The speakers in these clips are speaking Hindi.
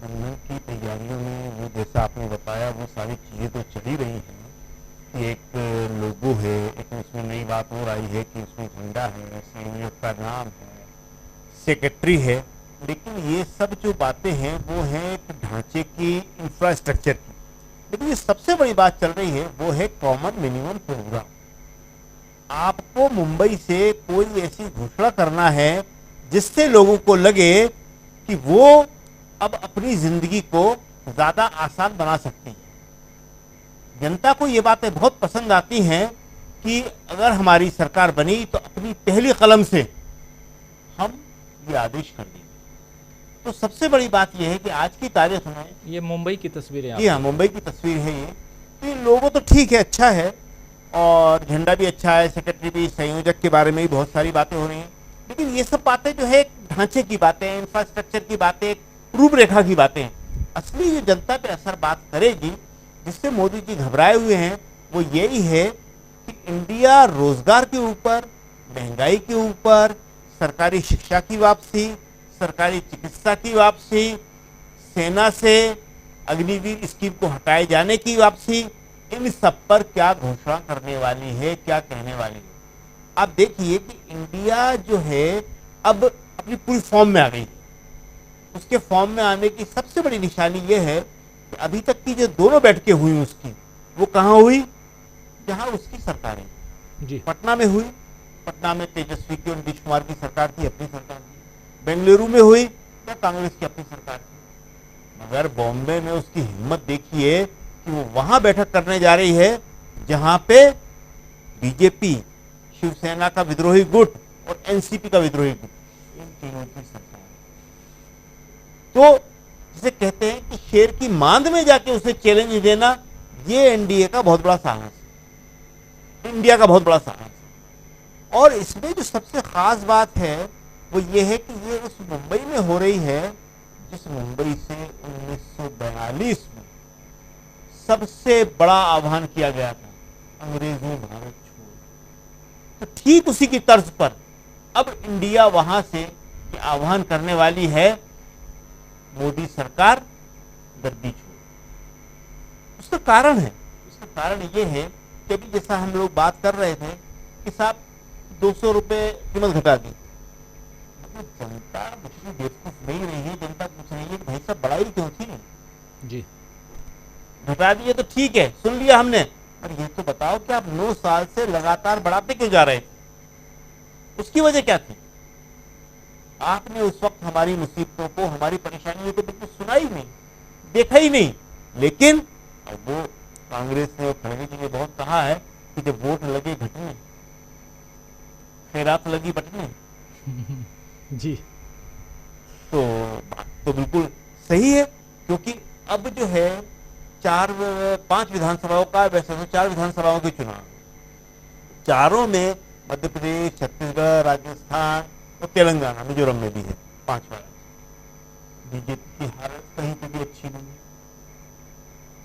महागठबंधन की तैयारियों में वो जैसा आपने बताया वो सारी चीज़ें तो चल ही रही हैं कि एक लोगो है, एक उसमें नई बात और आई है कि उसमें झंडा है, संयोजक का नाम है, सेक्रेटरी है, लेकिन ये सब जो बातें हैं वो हैं एक ढांचे की, इंफ्रास्ट्रक्चर की। लेकिन ये सबसे बड़ी बात चल रही है वो है कॉमन मिनिमम प्रोग्राम। आपको मुंबई से कोई ऐसी घोषणा करना है जिससे लोगों को लगे कि वो अब अपनी जिंदगी को ज्यादा आसान बना सकते हैं। जनता को ये बातें बहुत पसंद आती हैं कि अगर हमारी सरकार बनी तो अपनी पहली कलम से हम ये आदेश कर देंगे। तो सबसे बड़ी बात यह है कि आज की तारीख में ये मुंबई की तस्वीर है। जी हाँ, मुंबई की तस्वीर है ये। तो इन लोगों तो ठीक है, अच्छा है, और झंडा भी अच्छा है, सेक्रेटरी भी, संयोजक के बारे में भी बहुत सारी बातें हो रही हैं, लेकिन ये सब बातें जो है ढांचे की बातें, इंफ्रास्ट्रक्चर की बातें, रूपरेखा की बातें हैं। असली जो जनता पे असर बात करेगी, जिससे मोदी जी घबराए हुए हैं, वो यही है कि इंडिया रोजगार के ऊपर, महंगाई के ऊपर, सरकारी शिक्षा की वापसी, सरकारी चिकित्सा की वापसी, सेना से अग्निवीर स्कीम को हटाए जाने की वापसी, इन सब पर क्या घोषणा करने वाली है, क्या कहने वाली है। आप देखिए कि इंडिया जो है अब अपनी पूरी फॉर्म में आ गई। उसके फॉर्म में आने की सबसे बड़ी निशानी यह है कि अभी तक की जो दोनों बैठकें हुई उसकी, वो कहाँ हुई? जहां उसकी सरकारें जी। पटना में हुई। पटना में तेजस्वी की और नीतीश कुमार की सरकार थी, अपनी सरकार थी। बेंगलुरु में हुई या कांग्रेस की अपनी सरकार थी। मगर बॉम्बे में उसकी हिम्मत देखिए कि वो वहां बैठक करने जा रही है जहां पे बीजेपी, शिवसेना का विद्रोही गुट और एनसीपी का विद्रोही गुट, इन तीनों की सरकार। तो जिसे कहते हैं कि शेर की मांद में जाके उसे चैलेंज देना, ये एनडीए का बहुत बड़ा साहस है, इंडिया का बहुत बड़ा साहस है। और इसमें जो सबसे खास बात है वो ये है कि ये उस मुंबई में हो रही है जिस मुंबई से 1942 में सबसे बड़ा आह्वान किया गया था, अंग्रेजों भारत छोड़ो। तो ठीक उसी की तर्ज पर अब इंडिया वहां से आह्वान करने वाली है, मोदी सरकार गद्दी छोड़ो। उसका कारण है, उसका कारण ये है कि अभी जैसा हम लोग बात कर रहे थे कि साहब 200 रुपए कीमत घटा दी। जनता इतनी बेवकूफ नहीं रही है, जनता पूछ रही है कि भाई साहब बढ़ाई क्यों थी? जी। घटा दिए तो ठीक है, सुन लिया हमने, पर ये तो बताओ कि आप 9 साल से लगातार बढ़ाते क्यों जा रहे थे? उसकी वजह क्या थी? आपने उस वक्त हमारी मुसीबतों को, हमारी परेशानियों को बिल्कुल सुना ही नहीं, देखा ही नहीं। लेकिन अब वो कांग्रेस ने और खड़गे जी ने बहुत कहा है कि जब वोट लगे घटने, खैरात लगी बटने, जी। तो बात तो बिल्कुल सही है, क्योंकि अब जो है 5 विधानसभाओं का, वैसे तो 4 विधानसभाओं के चुनाव, चारों में मध्य प्रदेश, छत्तीसगढ़, राजस्थान और तेलंगाना, मिजोरम में भी है 5 बार। बीजेपी की हालत कहीं पे भी अच्छी नहीं है।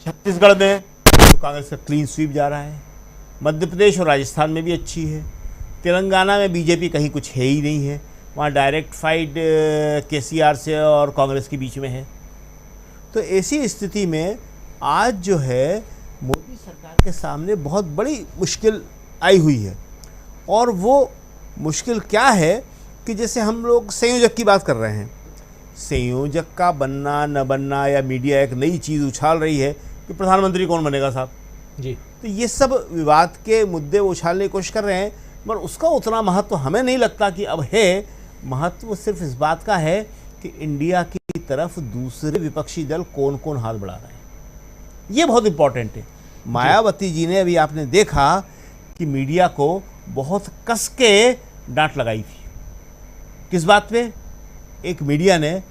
छत्तीसगढ़ में तो कांग्रेस का क्लीन स्वीप जा रहा है, मध्य प्रदेश और राजस्थान में भी अच्छी है, तेलंगाना में बीजेपी कहीं कुछ है ही नहीं है, वहाँ डायरेक्ट फाइट केसीआर से और कांग्रेस के बीच में है। तो ऐसी स्थिति में आज जो है मोदी सरकार के सामने बहुत बड़ी मुश्किल आई हुई है। और वो मुश्किल क्या है कि जैसे हम लोग संयोजक की बात कर रहे हैं, संयोजक का बनना न बनना, या मीडिया एक नई चीज़ उछाल रही है कि प्रधानमंत्री कौन बनेगा साहब जी। तो ये सब विवाद के मुद्दे वो उछालने की कोशिश कर रहे हैं, मगर उसका उतना महत्व हमें नहीं लगता कि अब है। महत्व सिर्फ इस बात का है कि इंडिया की तरफ दूसरे विपक्षी दल कौन कौन हाथ बढ़ा रहे हैं, ये बहुत इंपॉर्टेंट है। मायावती जी ने अभी आपने देखा कि मीडिया को बहुत कस के डांट लगाई थी। किस बात पे? एक मीडिया ने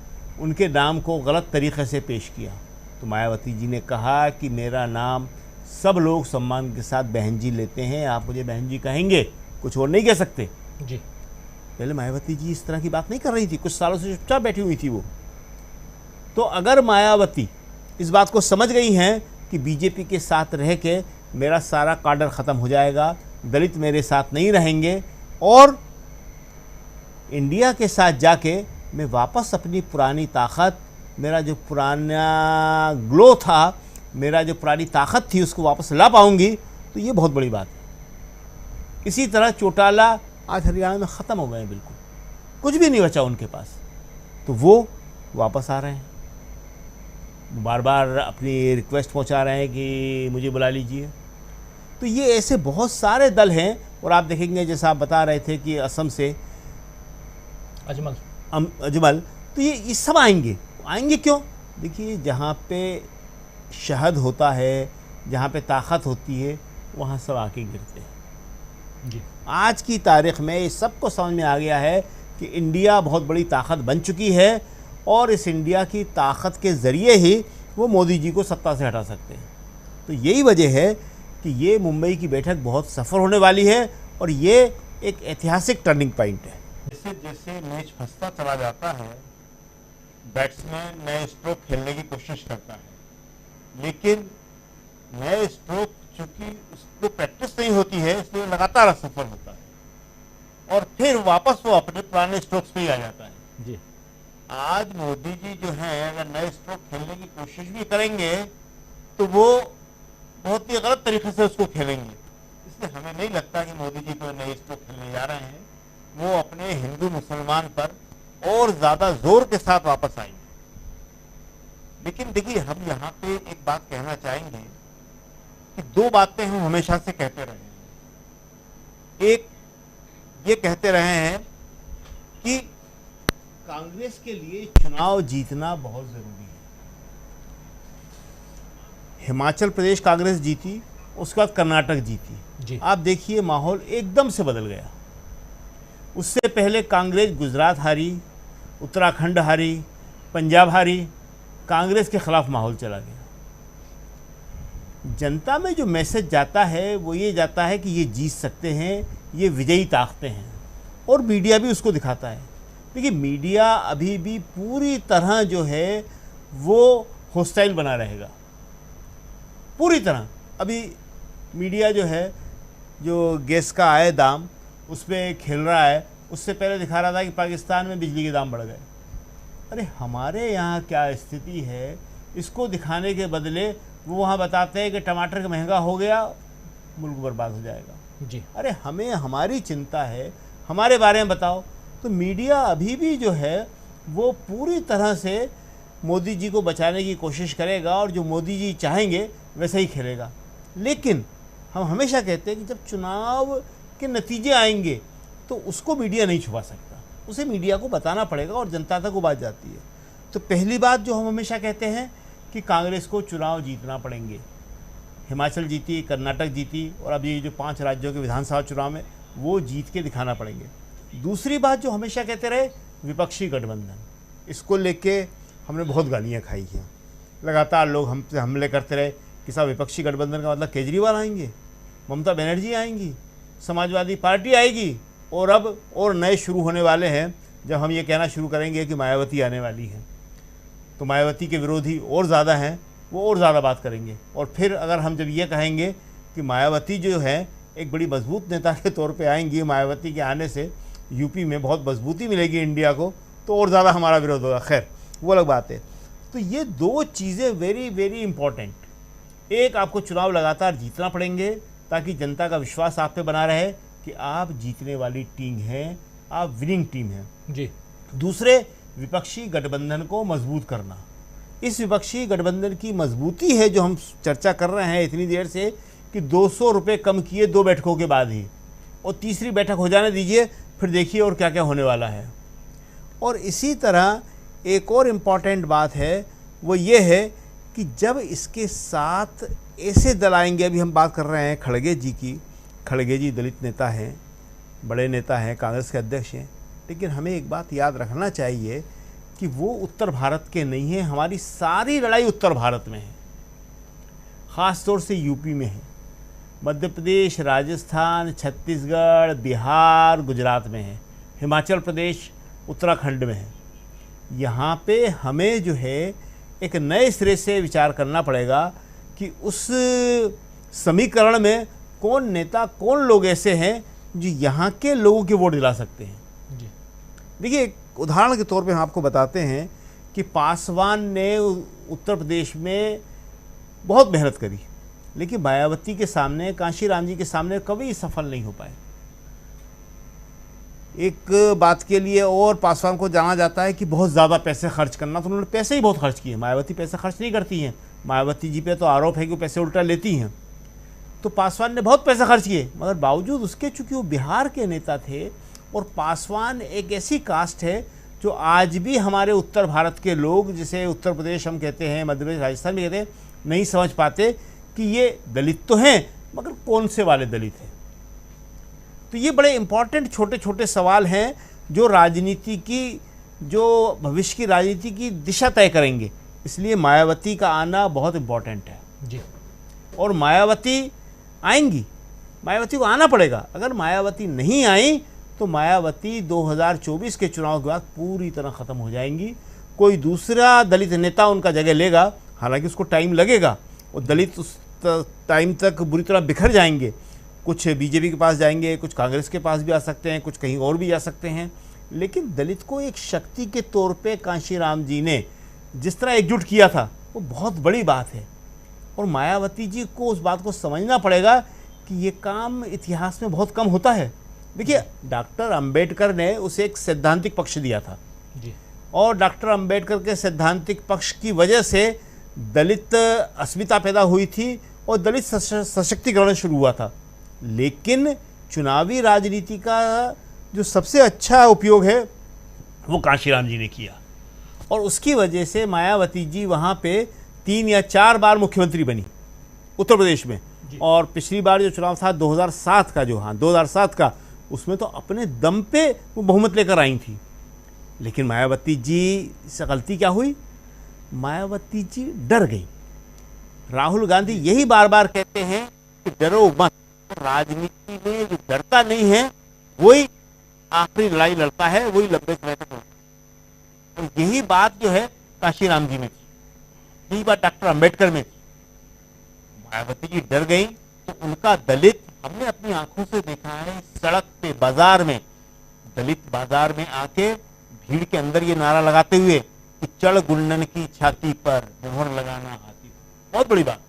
उनके नाम को गलत तरीके से पेश किया, तो मायावती जी ने कहा कि मेरा नाम सब लोग सम्मान के साथ बहन जी लेते हैं, आप मुझे बहन जी कहेंगे, कुछ और नहीं कह सकते जी। पहले मायावती जी इस तरह की बात नहीं कर रही थी, कुछ सालों से चुपचाप बैठी हुई थी वो। तो अगर मायावती इस बात को समझ गई हैं कि बीजेपी के साथ रह के मेरा सारा काडर ख़त्म हो जाएगा, दलित मेरे साथ नहीं रहेंगे, और इंडिया के साथ जाके मैं वापस अपनी पुरानी ताकत मेरा जो पुराना ग्लो था, मेरा जो पुरानी ताकत थी, उसको वापस ला पाऊंगी, तो ये बहुत बड़ी बात है। इसी तरह चौटाला आज हरियाणा में ख़त्म हो गए हैं, बिल्कुल कुछ भी नहीं बचा उनके पास, तो वो वापस आ रहे हैं, बार बार अपनी रिक्वेस्ट पहुंचा रहे हैं कि मुझे बुला लीजिए। तो ये ऐसे बहुत सारे दल हैं। और आप देखेंगे, जैसा आप बता रहे थे कि असम से अजमल, तो ये सब आएंगे क्यों? देखिए, जहाँ पे शहद होता है, जहाँ पे ताकत होती है, वहाँ सब आके गिरते हैं जी। आज की तारीख में ये सबको समझ में आ गया है कि इंडिया बहुत बड़ी ताकत बन चुकी है, और इस इंडिया की ताकत के ज़रिए ही वो मोदी जी को सत्ता से हटा सकते हैं। तो यही वजह है कि ये मुंबई की बैठक बहुत सफल होने वाली है, और ये एक ऐतिहासिक टर्निंग पॉइंट है। जैसे जैसे मैच फंसता चला जाता है, बैट्समैन नए स्ट्रोक खेलने की कोशिश करता है, लेकिन नए स्ट्रोक चूंकि उसको प्रैक्टिस नहीं होती है, इसलिए लगातार असफल होता है, और फिर वापस वो अपने पुराने स्ट्रोक्स पे ही आ जाता है जी। आज मोदी जी जो हैं, अगर नए स्ट्रोक खेलने की कोशिश भी करेंगे तो वो बहुत ही गलत तरीके से उसको खेलेंगे। इसलिए हमें नहीं लगता कि मोदी जी कोई नए स्ट्रोक खेलने जा रहे हैं। वो अपने हिंदू मुसलमान पर और ज्यादा जोर के साथ वापस आएंगे। लेकिन देखिए, हम यहाँ पे एक बात कहना चाहेंगे कि दो बातें हम हमेशा से कहते रहे हैं। एक ये कहते रहे हैं कि कांग्रेस के लिए चुनाव जीतना बहुत जरूरी है। हिमाचल प्रदेश कांग्रेस जीती, उसके बाद कर्नाटक जीती जी। आप देखिए, माहौल एकदम से बदल गया। उससे पहले कांग्रेस गुजरात हारी, उत्तराखंड हारी, पंजाब हारी, कांग्रेस के खिलाफ माहौल चला गया। जनता में जो मैसेज जाता है वो ये जाता है कि ये जीत सकते हैं, ये विजयी ताकतें हैं, और मीडिया भी उसको दिखाता है। देखिए, मीडिया अभी भी पूरी तरह जो है वो हॉस्टाइल बना रहेगा, पूरी तरह। अभी मीडिया जो है, जो गैस का आए दाम उस पर खेल रहा है, उससे पहले दिखा रहा था कि पाकिस्तान में बिजली के दाम बढ़ गए। अरे हमारे यहाँ क्या स्थिति है, इसको दिखाने के बदले वो वहाँ बताते हैं कि टमाटर का महंगा हो गया, मुल्क बर्बाद हो जाएगा जी। अरे हमें हमारी चिंता है, हमारे बारे में बताओ। तो मीडिया अभी भी जो है वो पूरी तरह से मोदी जी को बचाने की कोशिश करेगा, और जो मोदी जी चाहेंगे वैसे ही खेलेगा। लेकिन हम हमेशा कहते हैं कि जब चुनाव के नतीजे आएंगे तो उसको मीडिया नहीं छुपा सकता, उसे मीडिया को बताना पड़ेगा, और जनता तक वो बात जाती है। तो पहली बात जो हम हमेशा कहते हैं कि कांग्रेस को चुनाव जीतना पड़ेंगे। हिमाचल जीती, कर्नाटक जीती, और अब ये जो 5 राज्यों के विधानसभा चुनाव में वो जीत के दिखाना पड़ेंगे। दूसरी बात जो हमेशा कहते रहे, विपक्षी गठबंधन, इसको लेके हमने बहुत गालियाँ खाई हैं। लगातार लोग हमसे हमले करते रहे कि साहब विपक्षी गठबंधन का मतलब केजरीवाल आएंगे, ममता बनर्जी आएंगी, समाजवादी पार्टी आएगी, और अब और नए शुरू होने वाले हैं जब हम ये कहना शुरू करेंगे कि मायावती आने वाली है। तो मायावती के विरोधी और ज़्यादा हैं, वो और ज़्यादा बात करेंगे। और फिर अगर हम जब ये कहेंगे कि मायावती जो है एक बड़ी मजबूत नेता के तौर पे आएंगी, मायावती के आने से यूपी में बहुत मजबूती मिलेगी इंडिया को, तो और ज़्यादा हमारा विरोध होगा। खैर, वो अलग बात है। तो ये दो चीज़ें वेरी वेरी इंपॉर्टेंट। एक, आपको चुनाव लगातार जीतना पड़ेंगे ताकि जनता का विश्वास आप पे बना रहे कि आप जीतने वाली टीम हैं, आप विनिंग टीम हैं जी। दूसरे, विपक्षी गठबंधन को मजबूत करना। इस विपक्षी गठबंधन की मजबूती है जो हम चर्चा कर रहे हैं इतनी देर से कि 200 रुपये कम किए 2 बैठकों के बाद ही, और तीसरी बैठक हो जाने दीजिए, फिर देखिए और क्या क्या होने वाला है। और इसी तरह एक और इम्पॉर्टेंट बात है, वो ये है कि जब इसके साथ ऐसे दल आएंगे, अभी हम बात कर रहे हैं खड़गे जी की, खड़गे जी दलित नेता हैं, बड़े नेता हैं, कांग्रेस के अध्यक्ष हैं, लेकिन हमें एक बात याद रखना चाहिए कि वो उत्तर भारत के नहीं हैं। हमारी सारी लड़ाई उत्तर भारत में है, ख़ास तौर से यूपी में है, मध्य प्रदेश, राजस्थान, छत्तीसगढ़, बिहार, गुजरात में है, हिमाचल प्रदेश, उत्तराखंड में है। यहाँ पे हमें जो है एक नए सिरे से विचार करना पड़ेगा कि उस समीकरण में कौन नेता, कौन लोग ऐसे हैं जो यहाँ के लोगों के वोट दिला सकते हैं। जी। देखिए, एक उदाहरण के तौर पे हम आपको बताते हैं कि पासवान ने उत्तर प्रदेश में बहुत मेहनत करी, लेकिन मायावती के सामने, कांशीराम जी के सामने कभी सफल नहीं हो पाए। एक बात के लिए और पासवान को जाना जाता है कि बहुत ज़्यादा पैसे खर्च करना, तो उन्होंने पैसे ही बहुत खर्च किए। मायावती पैसे खर्च नहीं करती हैं, मायावती जी पे तो आरोप है कि वो पैसे उल्टा लेती हैं। तो पासवान ने बहुत पैसे खर्च किए, मगर बावजूद उसके चूंकि वो बिहार के नेता थे, और पासवान एक ऐसी कास्ट है जो आज भी हमारे उत्तर भारत के लोग, जिसे उत्तर प्रदेश हम कहते हैं, मध्य प्रदेश, राजस्थान भी कहते हैं, नहीं समझ पाते कि ये दलित तो हैं मगर कौन से वाले दलित हैं। तो ये बड़े इंपॉर्टेंट छोटे छोटे सवाल हैं जो राजनीति की, जो भविष्य की राजनीति की दिशा तय करेंगे। इसलिए मायावती का आना बहुत इम्पॉर्टेंट है जी। और मायावती आएंगी, मायावती को आना पड़ेगा। अगर मायावती नहीं आई तो मायावती 2024 के चुनाव के बाद पूरी तरह ख़त्म हो जाएंगी। कोई दूसरा दलित नेता उनका जगह लेगा, हालांकि उसको टाइम लगेगा, और दलित उस टाइम तक बुरी तरह बिखर जाएंगे। कुछ बीजेपी के पास जाएंगे, कुछ कांग्रेस के पास भी आ सकते हैं, कुछ कहीं और भी जा सकते हैं, लेकिन दलित को एक शक्ति के तौर पे कांशीराम जी ने जिस तरह एकजुट किया था वो बहुत बड़ी बात है। और मायावती जी को उस बात को समझना पड़ेगा कि ये काम इतिहास में बहुत कम होता है। देखिए, डॉक्टर अंबेडकर ने उसे एक सैद्धांतिक पक्ष दिया था जी। और डॉक्टर अंबेडकर के सैद्धांतिक पक्ष की वजह से दलित अस्मिता पैदा हुई थी और दलित सशक्तिकरण शुरू हुआ था। लेकिन चुनावी राजनीति का जो सबसे अच्छा उपयोग है वो कांशीराम जी ने किया, और उसकी वजह से मायावती जी वहाँ पे 3 या 4 बार मुख्यमंत्री बनी उत्तर प्रदेश में। और पिछली बार जो चुनाव था 2007 का, 2007 का, उसमें तो अपने दम पे वो बहुमत लेकर आई थी। लेकिन मायावती जी से गलती क्या हुई, मायावती जी डर गई। राहुल गांधी यही बार बार कहते हैं कि डरो मत। राजनीति में जो डरता नहीं है वही आखिरी लड़ाई लड़ता है, वही लंबे समय तक लड़ता है। और यही बात जो है कांशीराम जी में थी, यही बात डॉक्टर अंबेडकर में थी। मायावती जी डर गई तो उनका दलित, हमने अपनी आंखों से देखा है, सड़क पे, बाजार में, दलित बाजार में आके भीड़ के अंदर ये नारा लगाते हुए कि चढ़ गुंडन की छाती पर मोहर लगाना हाथी। बहुत बड़ी बात।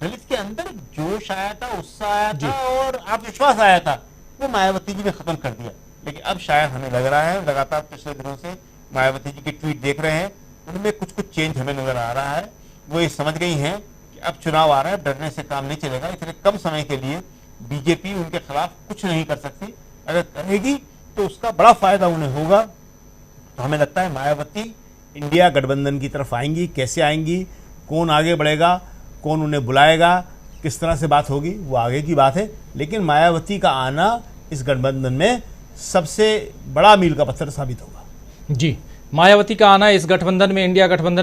दलित के अंदर जोश आया था, उत्साह आया था और आत्मविश्वास आया था, वो मायावती जी ने खत्म कर दिया। लेकिन अब शायद हमें लग रहा है, लगातार पिछले दिनों से मायावती जी के ट्वीट देख रहे हैं, उनमें कुछ कुछ चेंज हमें नजर आ रहा है। वो ये समझ गई हैं कि अब चुनाव आ रहा है, डरने से काम नहीं चलेगा। इतने कम समय के लिए बीजेपी उनके खिलाफ कुछ नहीं कर सकती, अगर करेगी तो उसका बड़ा फायदा उन्हें होगा। तो हमें लगता है मायावती इंडिया गठबंधन की तरफ आएंगी। कैसे आएंगी, कौन आगे बढ़ेगा, कौन उन्हें बुलाएगा, किस तरह से बात होगी, वो आगे की बात है। लेकिन मायावती का आना इस गठबंधन में सबसे बड़ा मील का पत्थर साबित होगा। जी, मायावती का आना इस गठबंधन में, इंडिया गठबंधन